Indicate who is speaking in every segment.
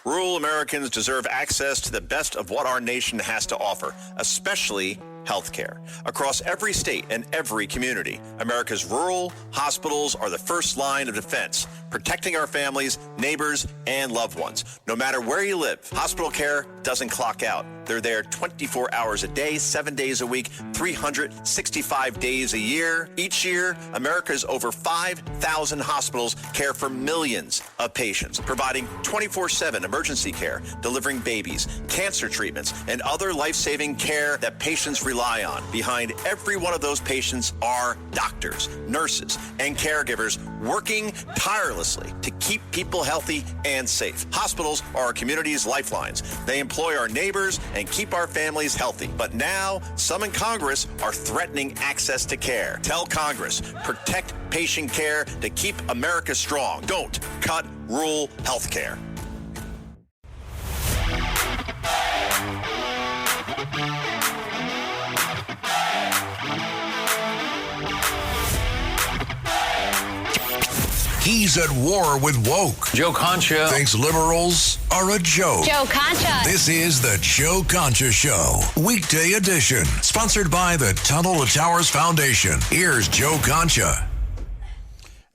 Speaker 1: Rural Americans deserve access to the best of what our nation has to offer, especially health care. Across every state and every community, America's rural hospitals are the first line of defense, protecting our families, neighbors, and loved ones. No matter where you live, hospital care doesn't clock out. They're there 24 hours a day, 7 days a week, 365 days a year. Each year, America's over 5,000 hospitals care for millions of patients, providing 24/7 emergency care, delivering babies, cancer treatments, and other life-saving care that patients rely on. Behind every one of those patients are doctors, nurses, and caregivers working tirelessly to keep people healthy and safe. Hospitals are our community's lifelines. They employ our neighbors and keep our families healthy. But now, some in Congress are threatening access to care. Tell Congress, protect patient care to keep America strong. Don't cut rural health care.
Speaker 2: He's at war with woke.
Speaker 3: Joe Concha
Speaker 2: thinks liberals are a joke.
Speaker 4: Joe Concha.
Speaker 2: This is the Joe Concha Show, weekday edition, sponsored by the Tunnel to Towers Foundation. Here's Joe Concha.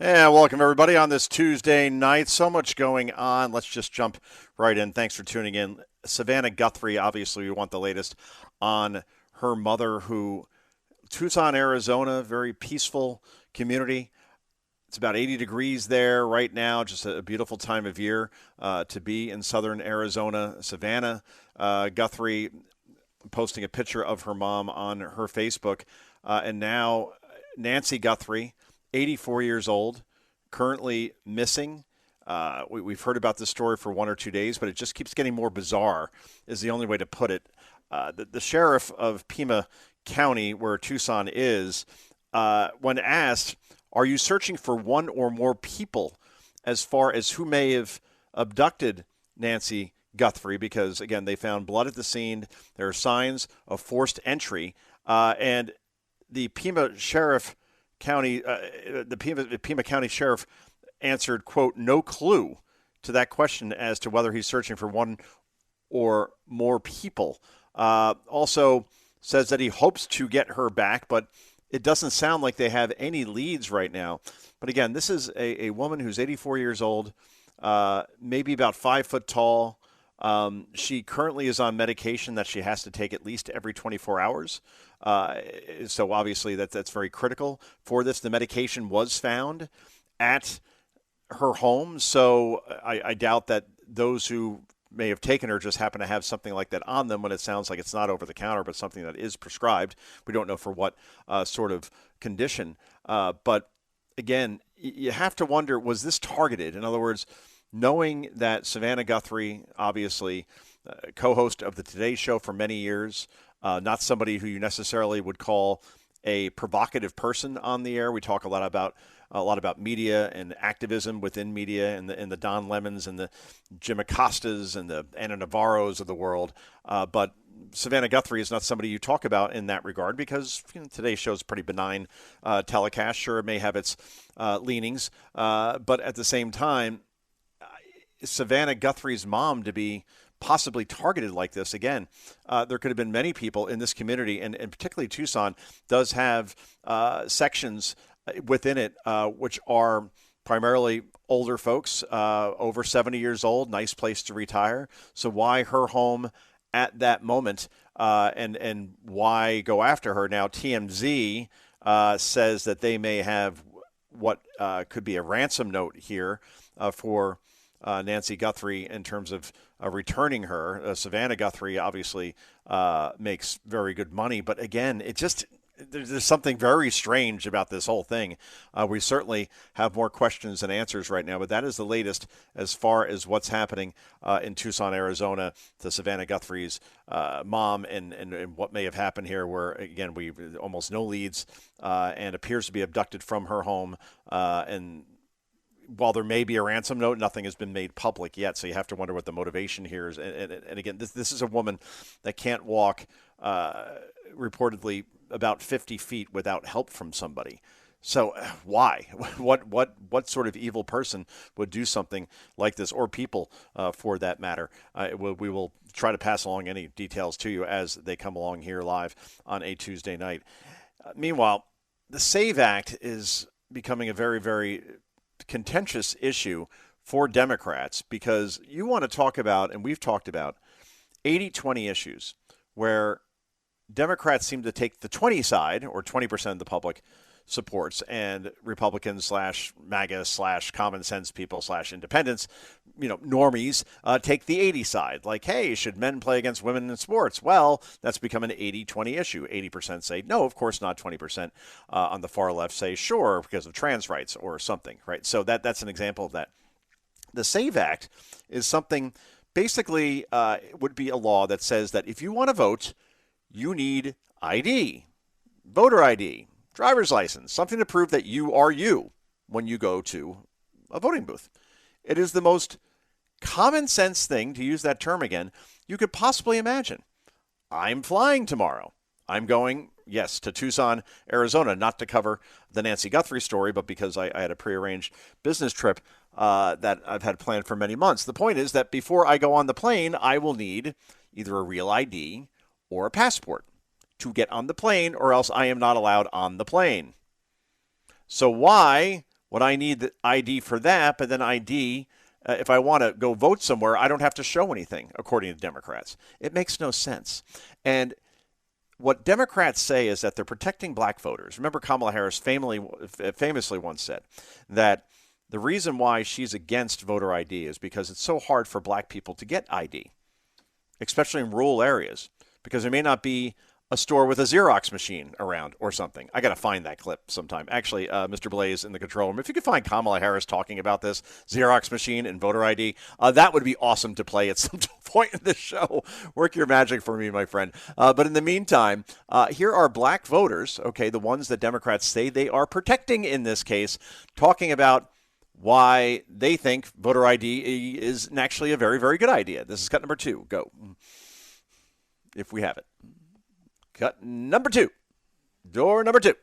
Speaker 5: And welcome, everybody, on this Tuesday night. So much going on. Let's just jump right in. Thanks for tuning in. Savannah Guthrie, obviously, we want the latest on her mother, who, Tucson, Arizona, very peaceful community. It's about 80 degrees there right now, just a beautiful time of year to be in southern Arizona. Savannah Guthrie posting a picture of her mom on her Facebook. And now Nancy Guthrie, 84 years old, currently missing. We've heard about this story for 1 or 2 days, but it just keeps getting more bizarre is the only way to put it. The sheriff of Pima County, where Tucson is, when asked, are you searching for one or more people as far as who may have abducted Nancy Guthrie? Because, again, they found blood at the scene. There are signs of forced entry. And the Pima County Sheriff answered, quote, no clue to that question as to whether he's searching for one or more people. Also says that he hopes to get her back, but it doesn't sound like they have any leads right now. But again, this is a woman who's 84 years old, maybe about 5 foot tall. She currently is on medication that she has to take at least every 24 hours. So obviously that's very critical for this. The medication was found at her home. So I doubt that those who may have taken her just happen to have something like that on them when it sounds like it's not over the counter, but something that is prescribed. We don't know for what sort of condition. But again, you have to wonder, was this targeted? In other words, knowing that Savannah Guthrie, obviously co-host of the Today Show for many years, not somebody who you necessarily would call a provocative person on the air. We talk a lot about media and activism within media, and the Don Lemons and the Jim Acostas and the Anna Navarros of the world. But Savannah Guthrie is not somebody you talk about in that regard because today's show is a pretty benign telecast. Sure, it may have its leanings, but at the same time, Savannah Guthrie's mom to be possibly targeted like this. Again, there could have been many people in this community, and particularly Tucson does have sections within it which are primarily older folks, over 70 years old, nice place to retire. So why her home at that moment, and why go after her? Now, TMZ says that they may have what could be a ransom note here for Nancy Guthrie in terms of returning her. Savannah Guthrie obviously makes very good money, but again, there's something very strange about this whole thing. We certainly have more questions than answers right now, but that is the latest as far as what's happening in Tucson, Arizona, to Savannah Guthrie's mom and what may have happened here, where, again, we almost no leads and appears to be abducted from her home. And while there may be a ransom note, nothing has been made public yet, so you have to wonder what the motivation here is. And again, this is a woman that can't walk reportedly about 50 feet without help from somebody. So why? What sort of evil person would do something like this, or people for that matter? We will try to pass along any details to you as they come along here live on a Tuesday night. Meanwhile, the SAVE Act is becoming a very, very contentious issue for Democrats, because you want to talk about, and we've talked about, 80-20 issues where Democrats seem to take the 20 side, or 20% of the public supports, and Republicans / MAGA / common sense people / independents, normies, take the 80 side. Like, hey, should men play against women in sports? Well, that's become an 80-20 issue. 80% say no, of course not. 20% on the far left say sure because of trans rights or something, right? So that's an example of that. The SAVE Act is something, basically, it would be a law that says that if you want to vote, you need ID, voter ID, driver's license, something to prove that you are you when you go to a voting booth. It is the most common sense thing, to use that term again, you could possibly imagine. I'm flying tomorrow. I'm going, yes, to Tucson, Arizona, not to cover the Nancy Guthrie story, but because I had a prearranged business trip that I've had planned for many months. The point is that before I go on the plane, I will need either a real ID or a passport to get on the plane, or else I am not allowed on the plane. So why would I need the ID for that, but then ID, if I want to go vote somewhere, I don't have to show anything, according to Democrats? It makes no sense. And what Democrats say is that they're protecting black voters. Remember, Kamala Harris famously once said that the reason why she's against voter ID is because it's so hard for black people to get ID, especially in rural areas, because there may not be a store with a Xerox machine around or something. I got to find that clip sometime. Actually, Mr. Blaze in the control room, if you could find Kamala Harris talking about this Xerox machine and voter ID, that would be awesome to play at some point in the show. Work your magic for me, my friend. But in the meantime, here are black voters, okay, the ones that Democrats say they are protecting in this case, talking about why they think voter ID is actually a very, very good idea. This is cut number 2. Go. If we have it. Cut number 2. Door number 2.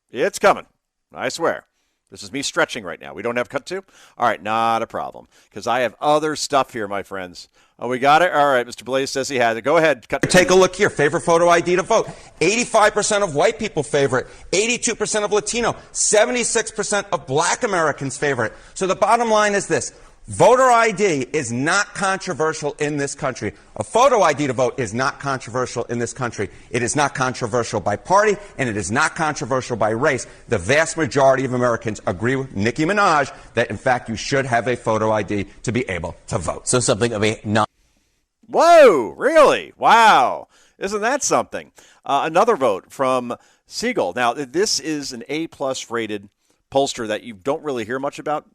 Speaker 5: It's coming. I swear. This is me stretching right now. We don't have cut 2? All right, not a problem, because I have other stuff here, my friends. Oh, we got it? All right, Mr. Blaze says he has it. Go ahead. Cut.
Speaker 3: Take a look here. Favorite photo ID to vote. 85% of white people favor it. 82% of Latino. 76% of black Americans favor it. So the bottom line is this. Voter ID is not controversial in this country. A photo ID to vote is not controversial in this country. It is not controversial by party, and it is not controversial by race. The vast majority of Americans agree with Nicki Minaj that, in fact, you should have a photo ID to be able to vote. So something of a non.
Speaker 5: Whoa, really? Wow. Isn't that something? Another vote from Siegel. Now, this is an A-plus rated pollster that you don't really hear much about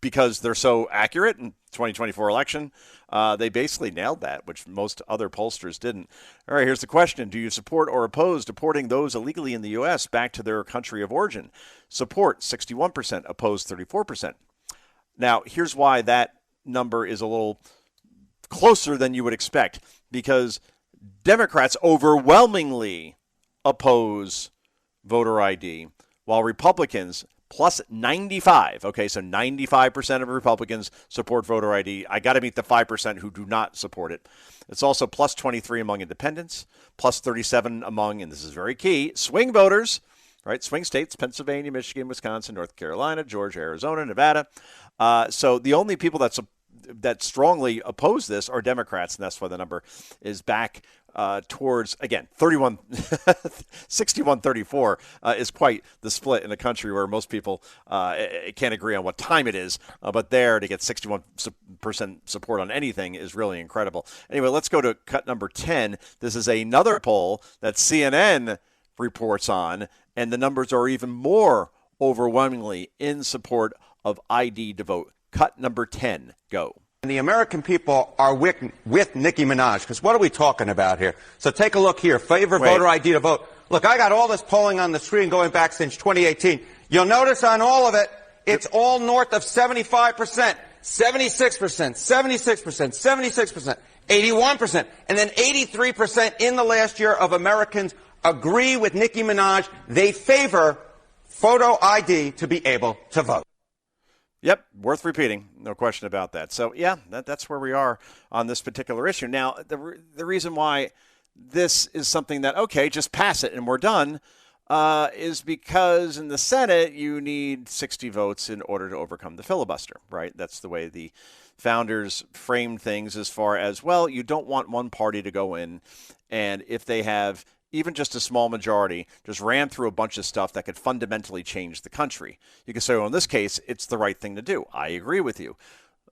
Speaker 5: because they're so accurate in 2024 election. They basically nailed that, which most other pollsters didn't. All right, here's the question. Do you support or oppose deporting those illegally in the U.S. back to their country of origin? Support, 61%. Oppose, 34%. Now, here's why that number is a little closer than you would expect, because Democrats overwhelmingly oppose voter ID, while Republicans plus 95. Okay, so 95% of Republicans support voter ID. I got to meet the 5% who do not support it. It's also plus 23 among independents, plus 37 among, and this is very key, swing voters, right? Swing states, Pennsylvania, Michigan, Wisconsin, North Carolina, Georgia, Arizona, Nevada. So the only people that strongly oppose this are Democrats, and that's why the number is back towards, again, 61-34 is quite the split in a country where most people can't agree on what time it is, but there to get 61% support on anything is really incredible. Anyway, let's go to cut number 10. This is another poll that CNN reports on, and the numbers are even more overwhelmingly in support of ID to vote. Cut number 10. Go.
Speaker 3: And the American people are with Nicki Minaj, because what are we talking about here? So take a look here. Favorite voter ID to vote. Look, I got all this polling on the screen going back since 2018. You'll notice on all of it, it's all north of 75%, 76%, 76%, 76%, 81%, and then 83% in the last year of Americans agree with Nicki Minaj. They favor photo ID to be able to vote.
Speaker 5: Yep, worth repeating, no question about that. So, yeah, that's where we are on this particular issue. Now, the reason why this is something that, okay, just pass it and we're done, is because in the Senate you need 60 votes in order to overcome the filibuster, right? That's the way the founders framed things as far as, well, you don't want one party to go in, and if they have even just a small majority, just ran through a bunch of stuff that could fundamentally change the country. You can say, well, in this case, it's the right thing to do. I agree with you.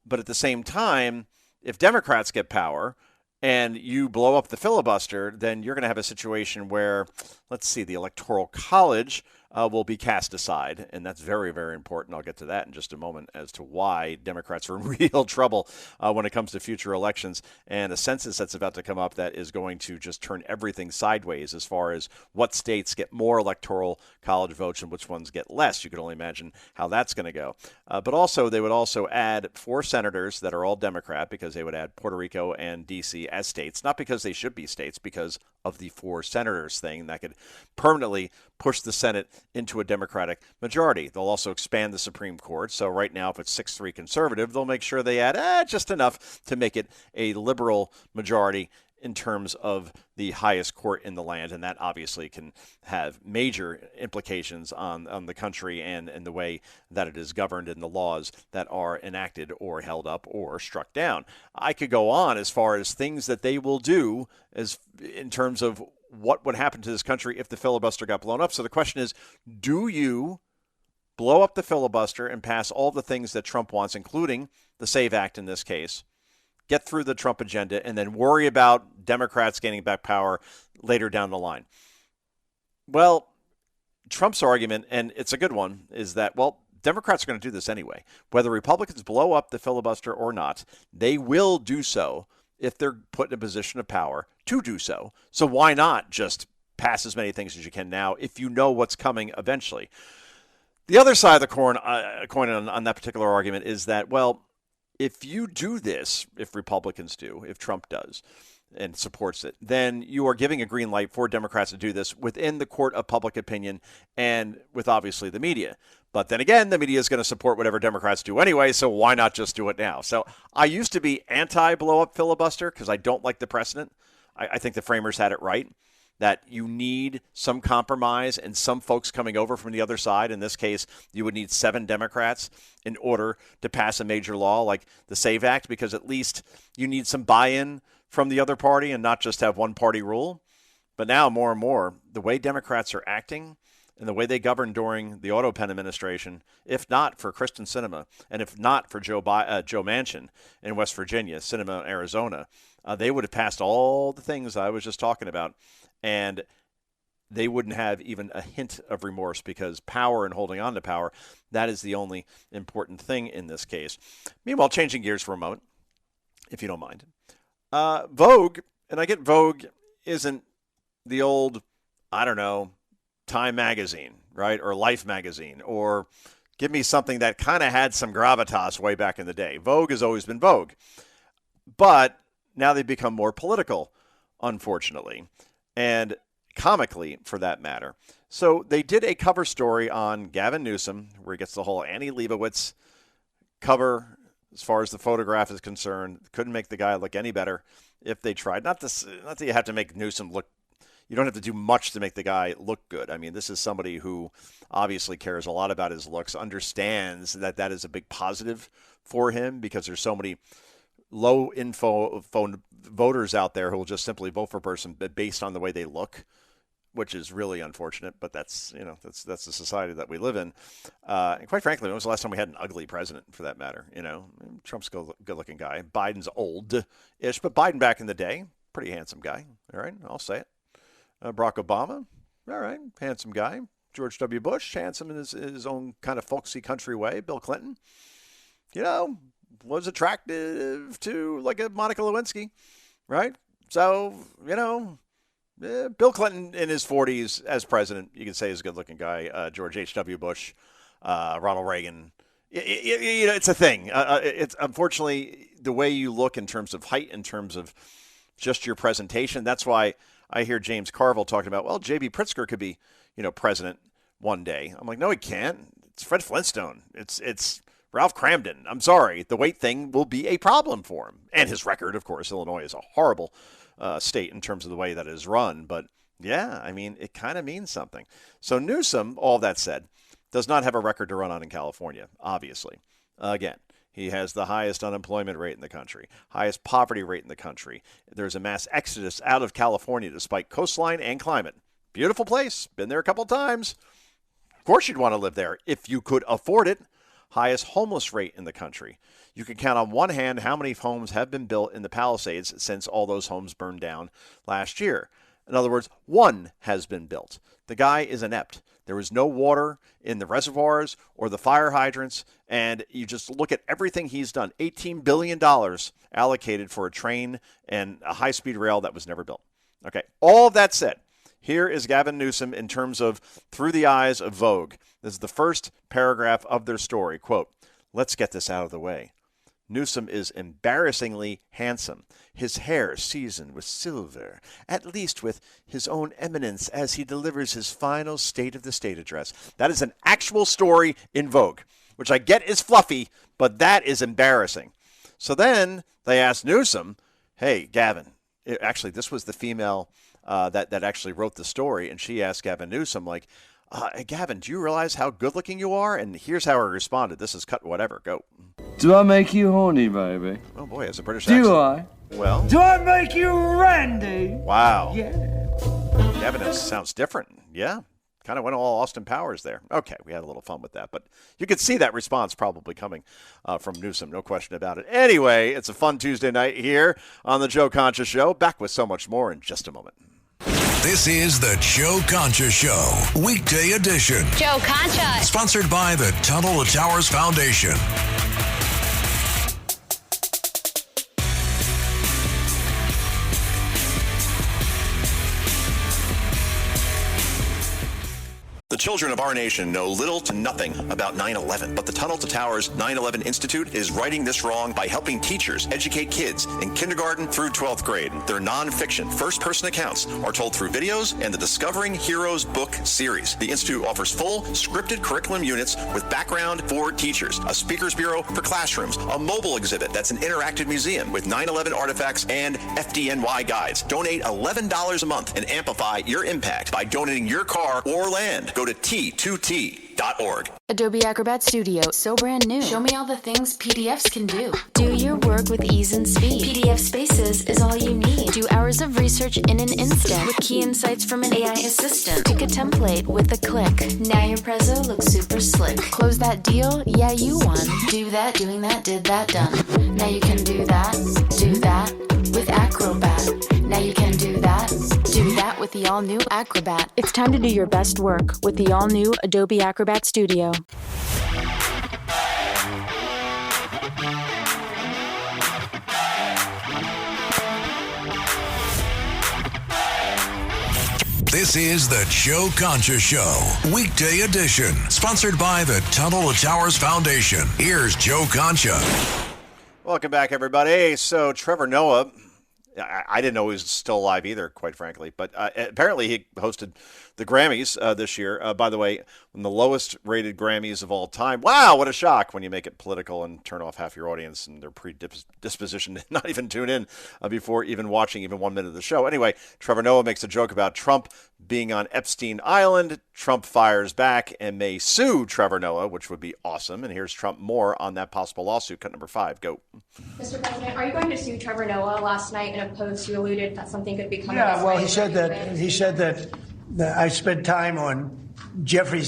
Speaker 5: But at the same time, if Democrats get power and you blow up the filibuster, then you're going to have a situation where, let's see, the Electoral College will be cast aside, and that's very, very important. I'll get to that in just a moment as to why Democrats are in real trouble when it comes to future elections, and a census that's about to come up that is going to just turn everything sideways as far as what states get more Electoral College votes and which ones get less. You can only imagine how that's going to go. But also, they would also add 4 senators that are all Democrat, because they would add Puerto Rico and D.C. as states, not because they should be states, because of the 4 senators thing that could permanently push the Senate into a Democratic majority. They'll also expand the Supreme Court. So right now, if it's 6-3 conservative, they'll make sure they add just enough to make it a liberal majority in terms of the highest court in the land. And that obviously can have major implications on the country and the way that it is governed and the laws that are enacted or held up or struck down. I could go on as far as things that they will do as in terms of what would happen to this country if the filibuster got blown up. So the question is, do you blow up the filibuster and pass all the things that Trump wants, including the SAVE Act in this case, get through the Trump agenda, and then worry about Democrats gaining back power later down the line? Well, Trump's argument, and it's a good one, is that, well, Democrats are going to do this anyway. Whether Republicans blow up the filibuster or not, they will do so if they're put in a position of power to do so. So why not just pass as many things as you can now if you know what's coming eventually? The other side of the coin on that particular argument is that, well, if you do this, if Republicans do, if Trump does and supports it, then you are giving a green light for Democrats to do this within the court of public opinion and with obviously the media. But then again, the media is going to support whatever Democrats do anyway, so why not just do it now? So I used to be anti-blow-up filibuster because I don't like the precedent. I think the framers had it right, that you need some compromise and some folks coming over from the other side. In this case, you would need 7 Democrats in order to pass a major law like the SAVE Act, because at least you need some buy-in from the other party and not just have one party rule. But now more and more, the way Democrats are acting and the way they governed during the Auto Pen administration, if not for Kyrsten Sinema and if not for Joe Manchin in West Virginia, Sinema in Arizona, they would have passed all the things I was just talking about, and they wouldn't have even a hint of remorse, because power and holding on to power, that is the only important thing in this case. Meanwhile, changing gears for a moment, if you don't mind. Vogue, and I get Vogue isn't the old, I don't know, Time magazine, right? Or Life magazine, or give me something that kind of had some gravitas way back in the day. Vogue has always been Vogue. But now they've become more political, unfortunately, and comically for that matter. So they did a cover story on Gavin Newsom, where he gets the whole Annie Leibovitz cover as far as the photograph is concerned. Couldn't make the guy look any better if they tried. Not that you have to make Newsom look, you don't have to do much to make the guy look good. I mean, this is somebody who obviously cares a lot about his looks, understands that that is a big positive for him, because there's so many low info voters out there who will just simply vote for a person based on the way they look, which is really unfortunate. But that's the society that we live in. And quite frankly, when was the last time we had an ugly president, for that matter? Trump's a good-looking guy. Biden's old-ish, but Biden back in the day, pretty handsome guy. All right, I'll say it. Barack Obama, all right, handsome guy. George W. Bush, handsome in his own kind of folksy country way. Bill Clinton, was attractive to like a Monica Lewinsky, right? So, Bill Clinton in his 40s as president, you can say is a good-looking guy. George H.W. Bush, Ronald Reagan. It's a thing. It's unfortunately the way you look in terms of height, in terms of just your presentation. That's why I hear James Carville talking about, well, J.B. Pritzker could be, president one day. I'm like, no, he can't. It's Fred Flintstone. It's Ralph Cramden. I'm sorry. The weight thing will be a problem for him. And his record, of course. Illinois is a horrible state in terms of the way that it is run. But, yeah, I mean, it kind of means something. So Newsom, all that said, does not have a record to run on in California, obviously. Again, he has the highest unemployment rate in the country, highest poverty rate in the country. There's a mass exodus out of California despite coastline and climate. Beautiful place. Been there a couple times. Of course you'd want to live there if you could afford it. Highest homeless rate in the country. You can count on one hand how many homes have been built in the Palisades since all those homes burned down last year. In other words, one has been built. The guy is inept. There is no water in the reservoirs or the fire hydrants, and you just look at everything he's done. $18 billion allocated for a train and a high-speed rail that was never built. Okay, all of that said, here is Gavin Newsom in terms of through the eyes of Vogue. This is the first paragraph of their story. Quote, let's get this out of the way. Newsom is embarrassingly handsome, his hair seasoned with silver, at least with his own eminence as he delivers his final State of the State address. That is an actual story in Vogue, which I get is fluffy, but that is embarrassing. So then they asked Newsom, hey, Gavin, actually this was the female that actually wrote the story, and she asked Gavin Newsom, like, Gavin, do you realize how good-looking you are? And here's how he responded. This is cut whatever. Go.
Speaker 4: Do I make you horny, baby?
Speaker 5: Oh, boy, it's a British accent.
Speaker 4: Do I?
Speaker 5: Well.
Speaker 4: Do I make you randy?
Speaker 5: Wow.
Speaker 4: Yeah.
Speaker 5: Gavin sounds different. Yeah. Kind of went all Austin Powers there. Okay, we had a little fun with that. But you could see that response probably coming from Newsom. No question about it. Anyway, it's a fun Tuesday night here on the Joe Concha Show. Back with so much more in just a moment.
Speaker 2: This is the Joe Concha Show, weekday edition.
Speaker 6: Joe Concha.
Speaker 2: Sponsored by the Tunnel to Towers Foundation.
Speaker 1: The children of our nation know little to nothing about 9/11, but the Tunnel to Towers 9/11 Institute is righting this wrong by helping teachers educate kids in kindergarten through 12th grade. Their nonfiction first-person accounts are told through videos and the Discovering Heroes book series. The Institute offers full scripted curriculum units with background for teachers, a speakers bureau for classrooms, a mobile exhibit that's an interactive museum with 9/11 artifacts and FDNY guides. Donate $11 a month and amplify your impact by donating your car or land. Go to T2T.org.
Speaker 6: Adobe Acrobat Studio, so brand new. Show me all the things PDFs can do. Do your work with ease and speed. PDF Spaces is all you need. Do hours of research in an instant with key insights from an AI assistant. Pick a template with a click. Now your prezzo looks super slick. Close that deal? Yeah, you won. Do that, doing that, did that, done. Now you can do that with Acrobat. Now you can do that with the all-new Acrobat. It's time to do your best work with the all-new Adobe Acrobat Studio.
Speaker 2: This is the Joe Concha Show, weekday edition. Sponsored by the Tunnel to Towers Foundation. Here's Joe Concha.
Speaker 5: Welcome back, everybody. So Trevor Noah, I didn't know he was still alive either, quite frankly. But apparently he hosted the Grammys this year. By the way, one of the lowest rated Grammys of all time. Wow, what a shock when you make it political and turn off half your audience and they're predispositioned to not even tune in before even watching even 1 minute of the show. Anyway, Trevor Noah makes a joke about Trump being on Epstein Island. Trump fires back and may sue Trevor Noah, which would be awesome. And here's Trump more on that possible lawsuit. Cut number 5. Go.
Speaker 7: Mr. President, are you going to sue Trevor Noah? Last night in a post, you alluded that something could be coming.
Speaker 8: Yeah, well, he said that I spent time on Jeffrey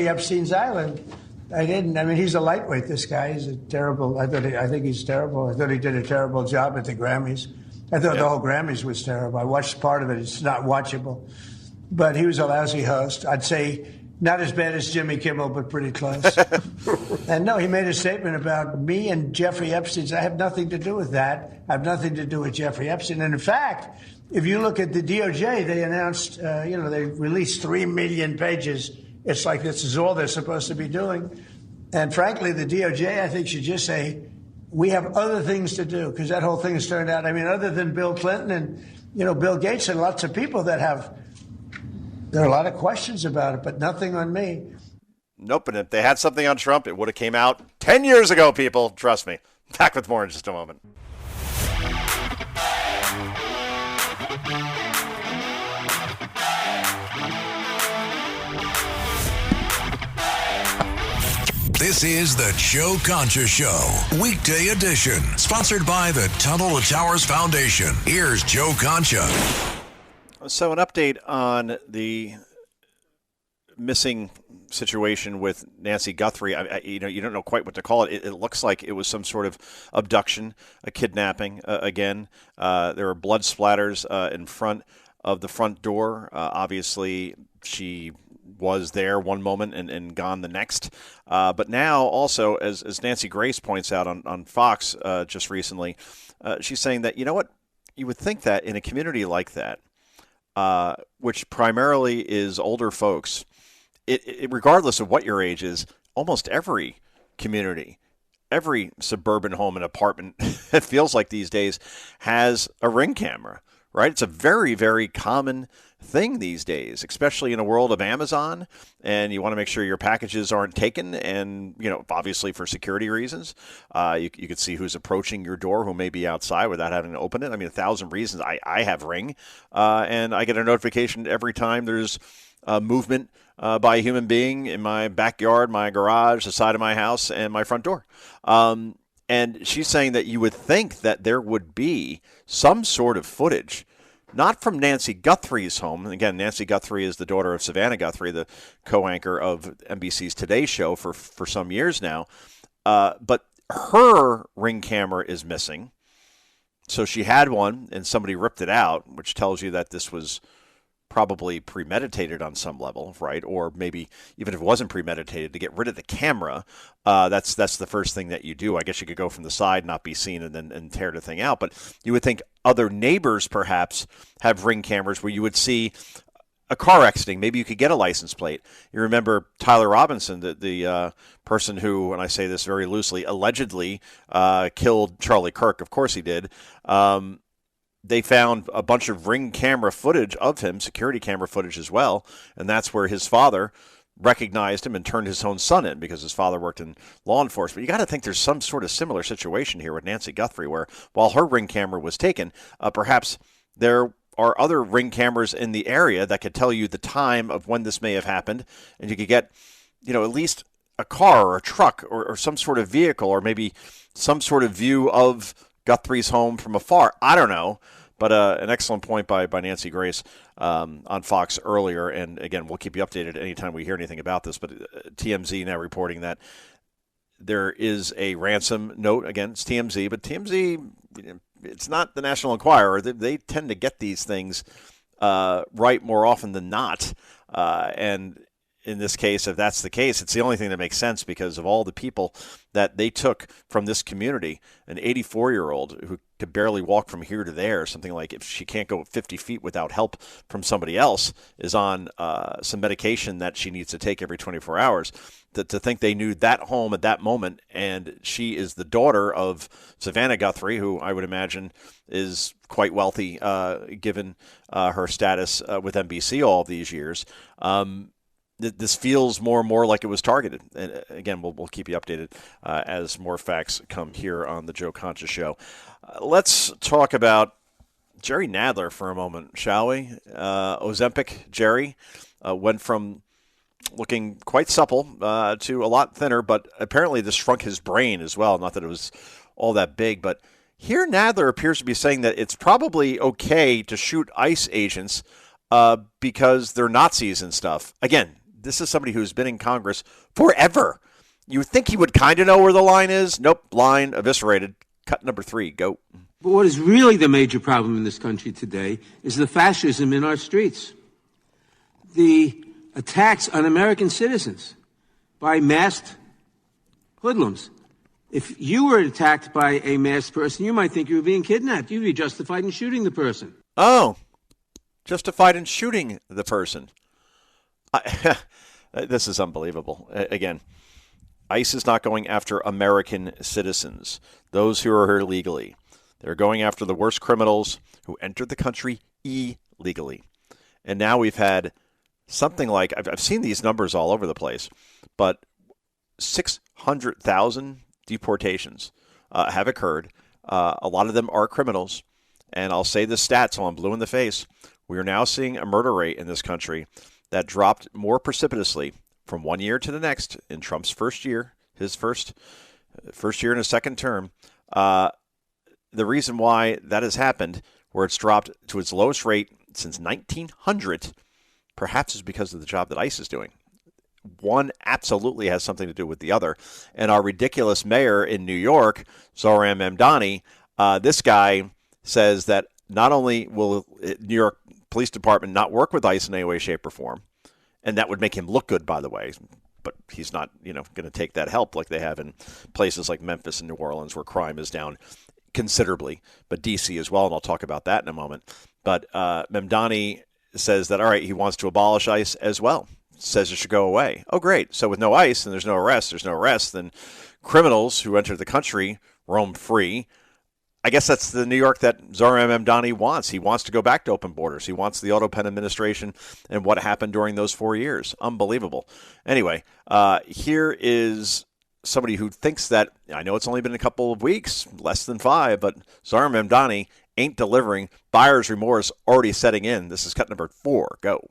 Speaker 8: Epstein's island. I didn't. I mean, he's a lightweight. This guy. He's a terrible. I think he's terrible. I thought he did a terrible job at the Grammys. I thought the whole Grammys was terrible. I watched part of it. It's not watchable. But he was a lousy host. I'd say not as bad as Jimmy Kimmel, but pretty close. And no, he made a statement about me and Jeffrey Epstein. I have nothing to do with that. I have nothing to do with Jeffrey Epstein. And in fact, if you look at the DOJ, they announced, they released 3 million pages. It's like this is all they're supposed to be doing. And frankly, the DOJ, I think, should just say, we have other things to do, because that whole thing has turned out, I mean, other than Bill Clinton and, Bill Gates and lots of people that have There are a lot of questions about it, but nothing on me.
Speaker 5: Nope, and if they had something on Trump, it would have came out 10 years ago, people. Trust me. Back with more in just a moment.
Speaker 2: This is the Joe Concha Show, weekday edition, sponsored by the Tunnel to Towers Foundation. Here's Joe Concha.
Speaker 5: So an update on the missing situation with Nancy Guthrie. You don't know quite what to call it. It looks like it was some sort of abduction, a kidnapping. Again, there were blood splatters in front of the front door. Obviously, she was there one moment and gone the next. But now also, as Nancy Grace points out on Fox just recently, she's saying that, you know what, you would think that in a community like that, which primarily is older folks, it regardless of what your age is, almost every community, every suburban home and apartment, it feels like these days, has a Ring camera, right? It's a very, very common thing these days, especially in a world of Amazon, and you want to make sure your packages aren't taken, and, you know, obviously for security reasons. You could see who's approaching your door, who may be outside without having to open it. I mean, 1,000 reasons. I have Ring, and I get a notification every time there's movement by a human being in my backyard, my garage, the side of my house, and my front door. And she's saying that you would think that there would be some sort of footage, not from Nancy Guthrie's home. Again, Nancy Guthrie is the daughter of Savannah Guthrie, the co-anchor of NBC's Today Show for some years now. But her Ring camera is missing. So she had one, and somebody ripped it out, which tells you that this was probably premeditated on some level, right? Or maybe even if it wasn't premeditated, to get rid of the camera, that's the first thing that you do. I guess you could go from the side, not be seen, and tear the thing out. But you would think other neighbors perhaps have Ring cameras where you would see a car exiting. Maybe you could get a license plate. You remember Tyler Robinson, the person who, and I say this very loosely, allegedly killed Charlie Kirk. Of course he did. They found a bunch of Ring camera footage of him, security camera footage as well, and that's where his father recognized him and turned his own son in because his father worked in law enforcement. You got to think there's some sort of similar situation here with Nancy Guthrie where while her Ring camera was taken, perhaps there are other Ring cameras in the area that could tell you the time of when this may have happened, and you could get, you know, at least a car or a truck or some sort of vehicle or maybe some sort of view of Guthrie's home from afar. I don't know, but an excellent point by Nancy Grace on Fox earlier. And again, we'll keep you updated anytime we hear anything about this. But TMZ now reporting that there is a ransom note against TMZ, but TMZ, it's not the National Enquirer. They tend to get these things right more often than not. And in this case, if that's the case, it's the only thing that makes sense because of all the people that they took from this community. An 84-year-old who could barely walk from here to there, something like if she can't go 50 feet without help from somebody else, is on some medication that she needs to take every 24 hours. To think they knew that home at that moment, and she is the daughter of Savannah Guthrie, who I would imagine is quite wealthy given her status with NBC all of these years. This feels more and more like it was targeted. And again, we'll keep you updated as more facts come here on the Joe Concha Show. Let's talk about Jerry Nadler for a moment, shall we? Ozempic Jerry went from looking quite supple to a lot thinner, but apparently this shrunk his brain as well. Not that it was all that big, but here Nadler appears to be saying that it's probably okay to shoot ICE agents because they're Nazis and stuff. Again, this is somebody who's been in Congress forever. You would think he would kind of know where the line is. Nope, line eviscerated. Cut number 3, go.
Speaker 9: But what is really the major problem in this country today is the fascism in our streets. The attacks on American citizens by masked hoodlums. If you were attacked by a masked person, you might think you were being kidnapped. You'd be justified in shooting the person.
Speaker 5: Oh, justified in shooting the person. This is unbelievable. Again, ICE is not going after American citizens, those who are here legally. They're going after the worst criminals who entered the country illegally. And now we've had something like, I've seen these numbers all over the place, but 600,000 deportations have occurred. A lot of them are criminals. And I'll say the stats while I'm blue in the face. We are now seeing a murder rate in this country that dropped more precipitously from one year to the next in Trump's first year, his first year in his second term. The reason why that has happened, where it's dropped to its lowest rate since 1900, perhaps is because of the job that ICE is doing. One absolutely has something to do with the other. And our ridiculous mayor in New York, Zohran Mamdani, this guy says that not only will New York Police Department not work with ICE in any way, shape, or form, and that would make him look good, by the way, but he's not, going to take that help like they have in places like Memphis and New Orleans where crime is down considerably, but D.C. as well, and I'll talk about that in a moment. But Mamdani says that, all right, he wants to abolish ICE as well, says it should go away. Oh, great. So with no ICE and there's no arrest, then criminals who enter the country roam free. I guess that's the New York that Zohran Mamdani wants. He wants to go back to open borders. He wants the auto pen administration and what happened during those 4 years. Unbelievable. Anyway, here is somebody who thinks that, I know it's only been a couple of weeks, less than 5, but Zohran Mamdani ain't delivering. Buyer's remorse already setting in. This is cut number 4. Go.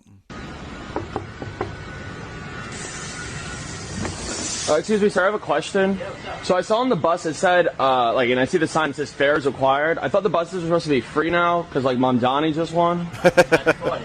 Speaker 10: Excuse me, sir, I have a question. So I saw on the bus it said, and I see the sign that says fares required. I thought the buses were supposed to be free now because, Mamdani just won.
Speaker 11: That's a good one.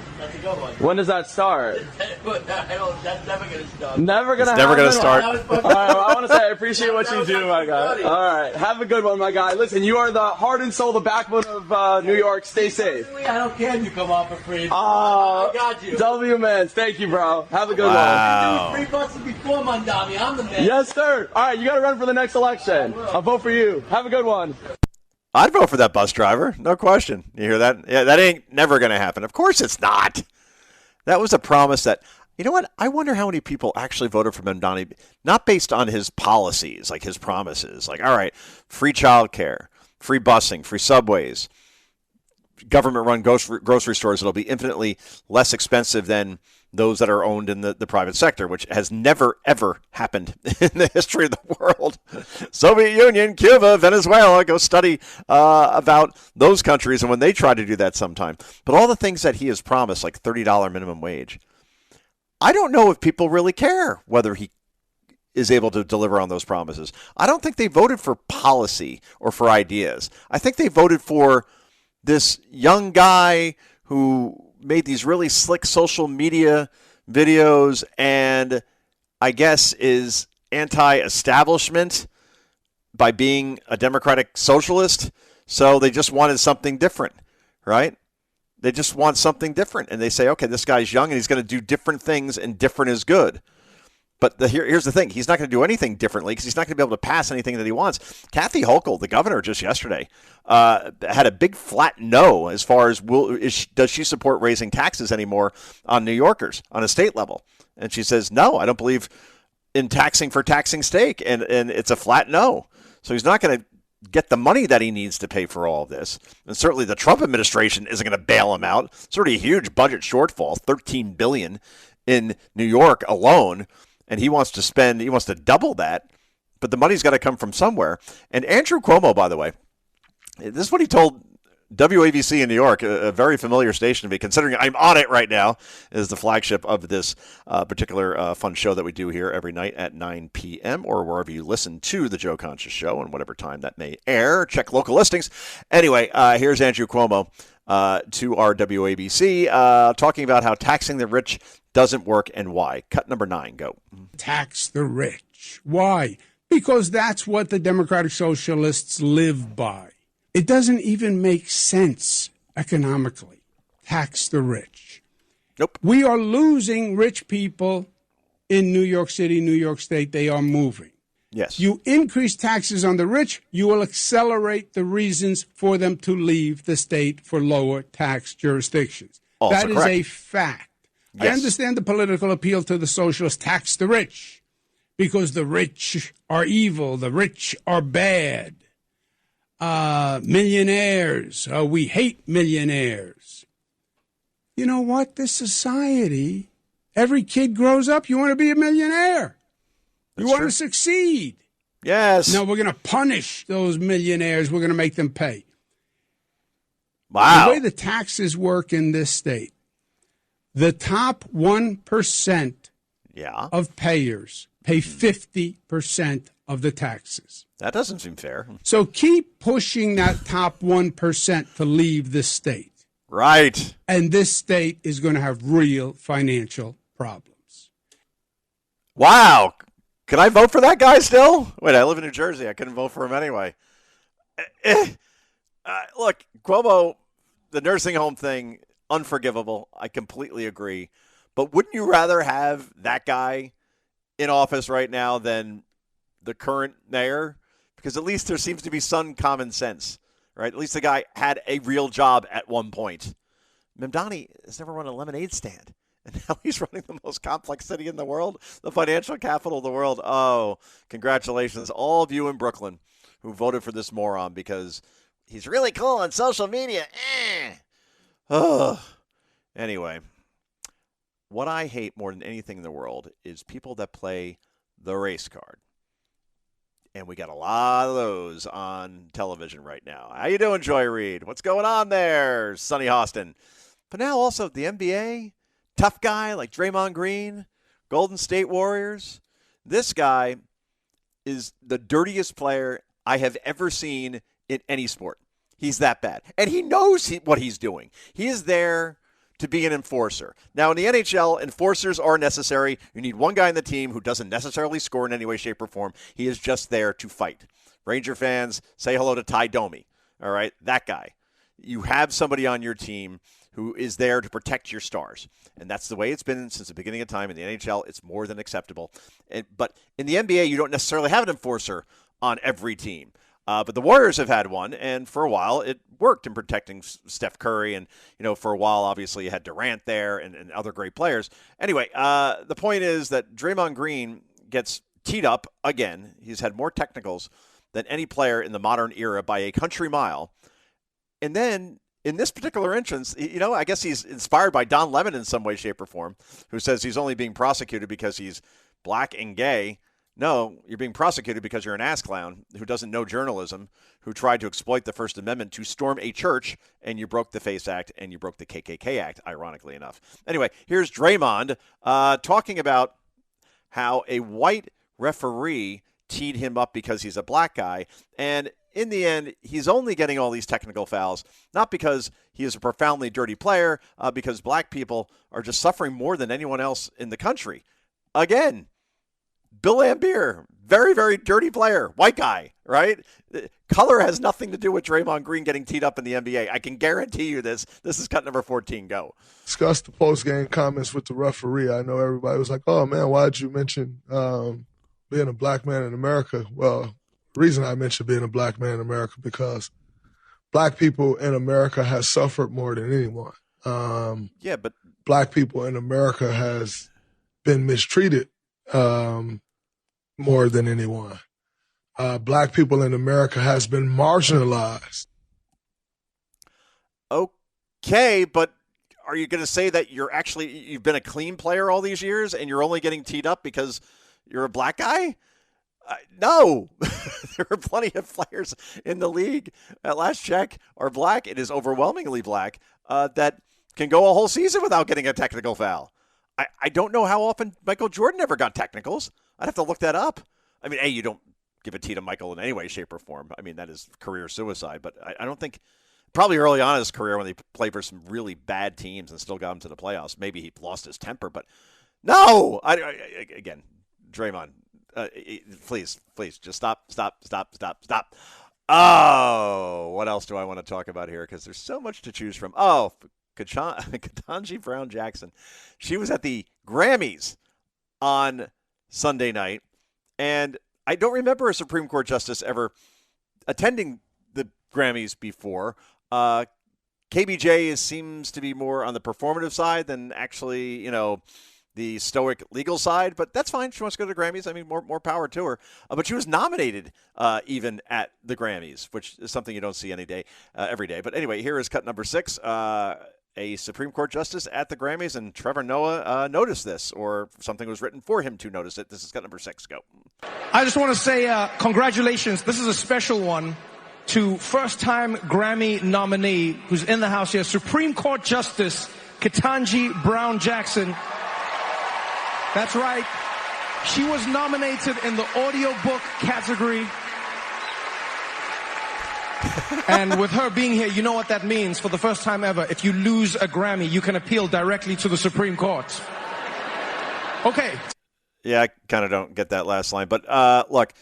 Speaker 10: When does that start?
Speaker 11: That's never going to start.
Speaker 10: Never going to
Speaker 5: It's never going to start.
Speaker 10: All right, well, I want to say I appreciate what you do, my guy. All right, have a good one, my guy. Listen, you are the heart and soul, the backbone of New York. Stay safe.
Speaker 11: I don't care if you come off for free. I got you.
Speaker 10: W, man. Thank you, bro. Have a good one.
Speaker 11: I've been doing free buses before, Mamdani. I'm the man.
Speaker 10: Yes, sir. All right, you got to run for the next election. I'll vote for you. Have a good one.
Speaker 5: I'd vote for that bus driver. No question. You hear that? Yeah, that ain't never going to happen. Of course it's not. That was a promise that, you know what? I wonder how many people actually voted for Mamdani, not based on his policies, like his promises. Like, all right, free childcare, free busing, free subways, government-run grocery stores that'll be infinitely less expensive than those that are owned in the private sector, which has never, ever happened in the history of the world. Soviet Union, Cuba, Venezuela, go study about those countries and when they try to do that sometime. But all the things that he has promised, like $30 minimum wage, I don't know if people really care whether he is able to deliver on those promises. I don't think they voted for policy or for ideas. I think they voted for this young guy who made these really slick social media videos and I guess is anti-establishment by being a democratic socialist. So they just wanted something different, right? They just want something different. And they say, okay, this guy's young and he's going to do different things and different is good. But here's the thing. He's not going to do anything differently because he's not going to be able to pass anything that he wants. Kathy Hochul, the governor, just yesterday, had a big flat no as far as does she support raising taxes anymore on New Yorkers on a state level. And she says, no, I don't believe in taxing for taxing's sake. And it's a flat no. So he's not going to get the money that he needs to pay for all of this. And certainly the Trump administration isn't going to bail him out. It's already a huge budget shortfall, $13 billion in New York alone. And he wants to double that, but the money's got to come from somewhere. And Andrew Cuomo, by the way, this is what he told WABC in New York, a very familiar station to me, considering I'm on it right now, is the flagship of this particular fun show that we do here every night at 9 p.m. or wherever you listen to the Joe Concha Show and whatever time that may air. Check local listings. Anyway, here's Andrew Cuomo to our WABC talking about how taxing the rich doesn't work and why. Cut number 9, go.
Speaker 12: Tax the rich. Why? Because that's what the Democratic Socialists live by. It doesn't even make sense economically. Tax the rich.
Speaker 5: Nope.
Speaker 12: We are losing rich people in New York City, New York State. They are moving.
Speaker 5: Yes.
Speaker 12: You increase taxes on the rich, you will accelerate the reasons for them to leave the state for lower tax jurisdictions.
Speaker 5: Also
Speaker 12: that is
Speaker 5: correct.
Speaker 12: a fact.
Speaker 5: Yes.
Speaker 12: I understand the political appeal to the socialists, tax the rich, because the rich are evil, the rich are bad. Millionaires, we hate millionaires. You know what? This society Every kid grows up, you want to be a millionaire. You
Speaker 5: That's
Speaker 12: want
Speaker 5: true.
Speaker 12: to succeed.
Speaker 5: Yes.
Speaker 12: No, we're going to punish those millionaires. We're going to make them pay.
Speaker 5: Wow.
Speaker 12: The way the taxes work in this state, the top 1% of payers pay 50% of the taxes.
Speaker 5: That doesn't seem fair.
Speaker 12: So keep pushing that top 1% to leave the state.
Speaker 5: Right.
Speaker 12: And this state is going to have real financial problems.
Speaker 5: Wow. Can I vote for that guy still? Wait, I live in New Jersey. I couldn't vote for him anyway. Look, Cuomo, the nursing home thing, unforgivable. I completely agree. But wouldn't you rather have that guy in office right now than the current mayor? Because at least there seems to be some common sense, right? At least the guy had a real job at one point. Mamdani has never run a lemonade stand. And now he's running the most complex city in the world, the financial capital of the world. Oh, congratulations, all of you in Brooklyn who voted for this moron because he's really cool on social media. Oh. Anyway, what I hate more than anything in the world is people that play the race card. And we got a lot of those on television right now. How you doing, Joy Reid? What's going on there, Sonny Austin? But now also the NBA, tough guy like Draymond Green, Golden State Warriors. This guy is the dirtiest player I have ever seen in any sport. He's that bad. And he knows what he's doing. He is there to be an enforcer. Now, in the NHL, enforcers are necessary. You need one guy on the team who doesn't necessarily score in any way, shape, or form. He is just there to fight. Ranger fans, say hello to Ty Domi. All right, that guy. You have somebody on your team who is there to protect your stars. And that's the way it's been since the beginning of time. In the NHL, it's more than acceptable. But in the NBA, you don't necessarily have an enforcer on every team. But the Warriors have had one, and for a while it worked in protecting Steph Curry. And, for a while, obviously, you had Durant there and other great players. Anyway, the point is that Draymond Green gets teed up again. He's had more technicals than any player in the modern era by a country mile. And then in this particular instance, I guess he's inspired by Don Lemon in some way, shape, or form, who says he's only being prosecuted because he's black and gay. No, you're being prosecuted because you're an ass clown who doesn't know journalism, who tried to exploit the First Amendment to storm a church, and you broke the FACE Act and you broke the KKK Act, ironically enough. Anyway, here's Draymond talking about how a white referee teed him up because he's a black guy, and in the end, he's only getting all these technical fouls, not because he is a profoundly dirty player, because black people are just suffering more than anyone else in the country. Again, Bill Laimbeer, very, very dirty player, white guy, right? Color has nothing to do with Draymond Green getting teed up in the NBA. I can guarantee you this. This is cut number 14. Go.
Speaker 13: Discuss the post-game comments with the referee. I know everybody was like, oh, man, why'd you mention being a black man in America? Well, the reason I mentioned being a black man in America because black people in America has suffered more than anyone.
Speaker 5: But
Speaker 13: black people in America has been mistreated more than anyone. Black people in America has been marginalized.
Speaker 5: Okay, but are you going to say that you've been a clean player all these years and you're only getting teed up because you're a black guy? No. There are plenty of players in the league, at last check, are black. It is overwhelmingly black, that can go a whole season without getting a technical foul. I don't know how often Michael Jordan ever got technicals. I'd have to look that up. I mean, you don't give a tee to Michael in any way, shape, or form. I mean, that is career suicide. But I don't think – probably early on in his career when he played for some really bad teams and still got him to the playoffs, maybe he lost his temper. But no! Again, Draymond, please, just stop. Oh, what else do I want to talk about here? Because there's so much to choose from. Oh, Ketanji Brown Jackson. She was at the Grammys on Sunday night, and I don't remember a Supreme Court justice ever attending the Grammys before. KBJ seems to be more on the performative side than actually, the stoic legal side, but that's fine. She wants to go to the Grammys. I mean, more power to her. But she was nominated even at the Grammys, which is something you don't see every day. But anyway, here is cut number 6. a Supreme Court justice at the Grammys, and Trevor Noah noticed this, or something was written for him to notice it. This is cut number 6. Go.
Speaker 14: I just want to say congratulations. This is a special one to first-time Grammy nominee who's in the house here, Supreme Court Justice Ketanji Brown Jackson. That's right. She was nominated in the audiobook category. And with her being here, you know what that means. For the first time ever, if you lose a Grammy, you can appeal directly to the Supreme Court. Okay.
Speaker 5: Yeah, I kind of don't get that last line. But look,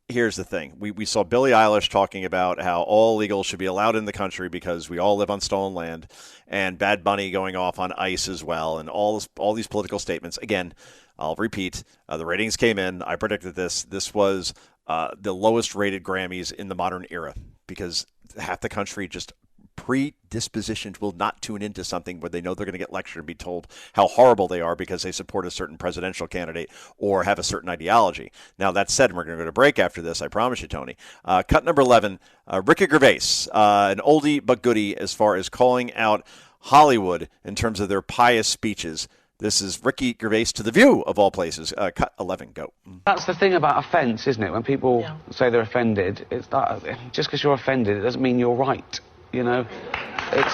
Speaker 5: here's the thing. We saw Billie Eilish talking about how all illegals should be allowed in the country because we all live on stolen land, and Bad Bunny going off on ICE as well, and all these political statements. Again, I'll repeat, the ratings came in. I predicted this. This was the lowest rated Grammys in the modern era because half the country just predispositioned will not tune into something where they know they're going to get lectured and be told how horrible they are because they support a certain presidential candidate or have a certain ideology. Now, that said, we're going to go to break after this, I promise you, Tony. Cut number 11, Ricky Gervais, an oldie but goodie as far as calling out Hollywood in terms of their pious speeches. This is Ricky Gervais to The View, of all places. Cut 11, go.
Speaker 15: That's the thing about offence, isn't it? When people say they're offended, it's that just because you're offended, it doesn't mean you're right. You know, it's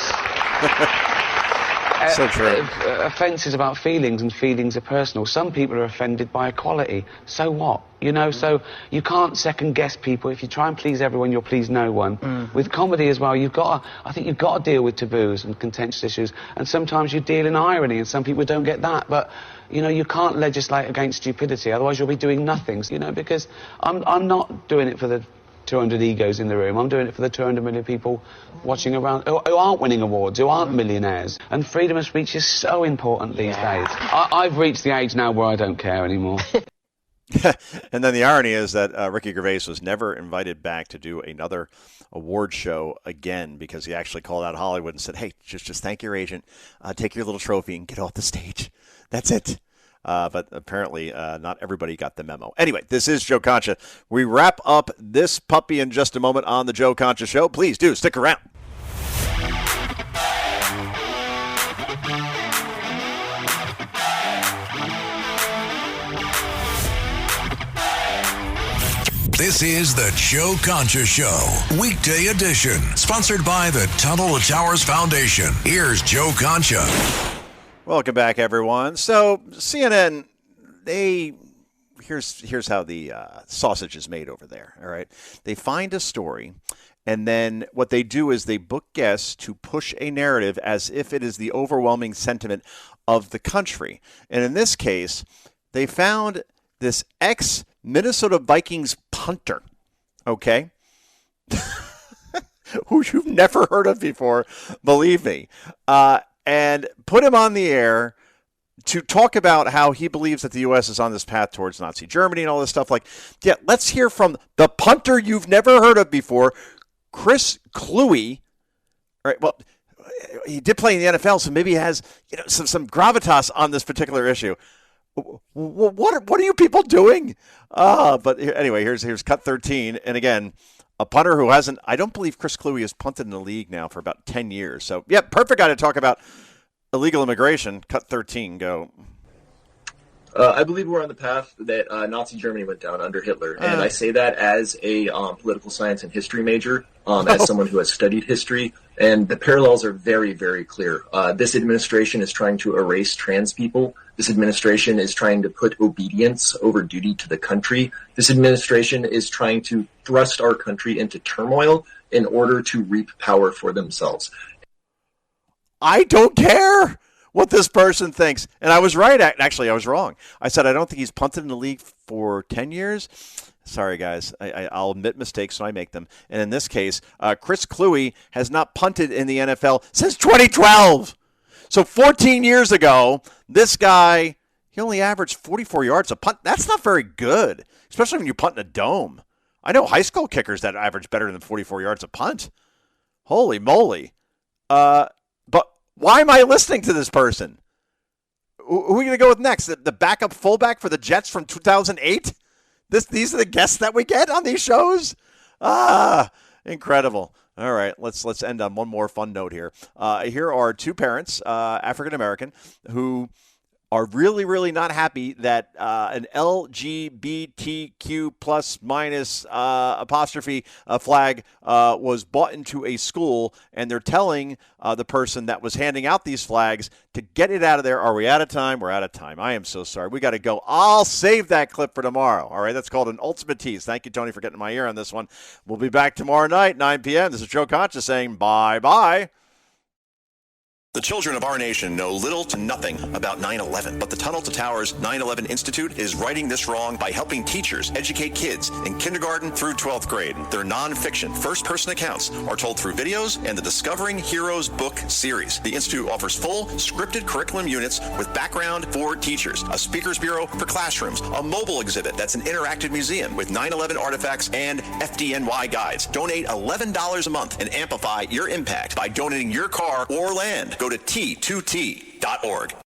Speaker 5: so true.
Speaker 15: Offence is about feelings, and feelings are personal. Some people are offended by equality. So what? You know, so you can't second guess people. If you try and please everyone, you'll please no one. With comedy as well, I think you've got to deal with taboos and contentious issues, and sometimes you deal in irony, and some people don't get that. But you know, you can't legislate against stupidity, otherwise you'll be doing nothing. You know, because I'm not doing it for the 200 egos in the room. I'm doing it for the 200 million people watching around who aren't winning awards, who aren't millionaires. And freedom of speech is so important these days. I've reached the age now where I don't care anymore.
Speaker 5: And then the irony is that Ricky Gervais was never invited back to do another award show again because he actually called out Hollywood and said, hey, just thank your agent, take your little trophy and get off the stage. That's it. But apparently not everybody got the memo. Anyway, this is Joe Concha. We wrap up this puppy in just a moment on the Joe Concha Show. Please do stick around.
Speaker 2: This is the Joe Concha Show, weekday edition, sponsored by the Tunnel to Towers Foundation. Here's Joe Concha.
Speaker 5: Welcome back, everyone. So CNN, here's how the sausage is made over there. All right, they find a story, and then what they do is they book guests to push a narrative as if it is the overwhelming sentiment of the country. And in this case, they found this ex-Minnesota Vikings punter, okay, who you've never heard of before, believe me. And put him on the air to talk about how he believes that the U.S. is on this path towards Nazi Germany and all this stuff. Like, yeah, let's hear from the punter you've never heard of before, Chris Kluwe. All right, well, he did play in the NFL, so maybe he has some gravitas on this particular issue. What are you people doing? But anyway, here's cut 13, and again, a punter who hasn't, I don't believe Chris Kluwe has punted in the league now for about 10 years. So, yeah, perfect guy to talk about illegal immigration. Cut 13, go.
Speaker 16: I believe we're on the path that Nazi Germany went down under Hitler. And I say that as a political science and history major, as someone who has studied history. And the parallels are very, very clear. This administration is trying to erase trans people. This administration is trying to put obedience over duty to the country. This administration is trying to thrust our country into turmoil in order to reap power for themselves.
Speaker 5: I don't care what this person thinks. And I was right. Actually, I was wrong. I said I don't think he's punted in the league for 10 years. Sorry, guys. I'll admit mistakes when I make them. And in this case, Chris Kluwe has not punted in the NFL since 2012. So 14 years ago, this guy, he only averaged 44 yards a punt. That's not very good, especially when you punt in a dome. I know high school kickers that average better than 44 yards a punt. Holy moly. But why am I listening to this person? Who are you going to go with next? The backup fullback for the Jets from 2008? These are the guests that we get on these shows? Incredible. All right, let's end on one more fun note here. Here are two parents, African American, who are really, really not happy that an LGBTQ plus minus apostrophe flag was bought into a school, and they're telling the person that was handing out these flags to get it out of there. Are we out of time? We're out of time. I am so sorry. We got to go. I'll save that clip for tomorrow. All right, that's called an ultimate tease. Thank you, Tony, for getting my ear on this one. We'll be back tomorrow night, 9 p.m. This is Joe Concha saying bye-bye.
Speaker 1: The children of our nation know little to nothing about 9/11, but the Tunnel to Towers 9/11 Institute is righting this wrong by helping teachers educate kids in kindergarten through 12th grade. Their nonfiction first-person accounts are told through videos and the Discovering Heroes book series. The Institute offers full scripted curriculum units with background for teachers, a speakers bureau for classrooms, a mobile exhibit that's an interactive museum with 9/11 artifacts and FDNY guides. Donate $11 a month and amplify your impact by donating your car or land. Go to T2T.org.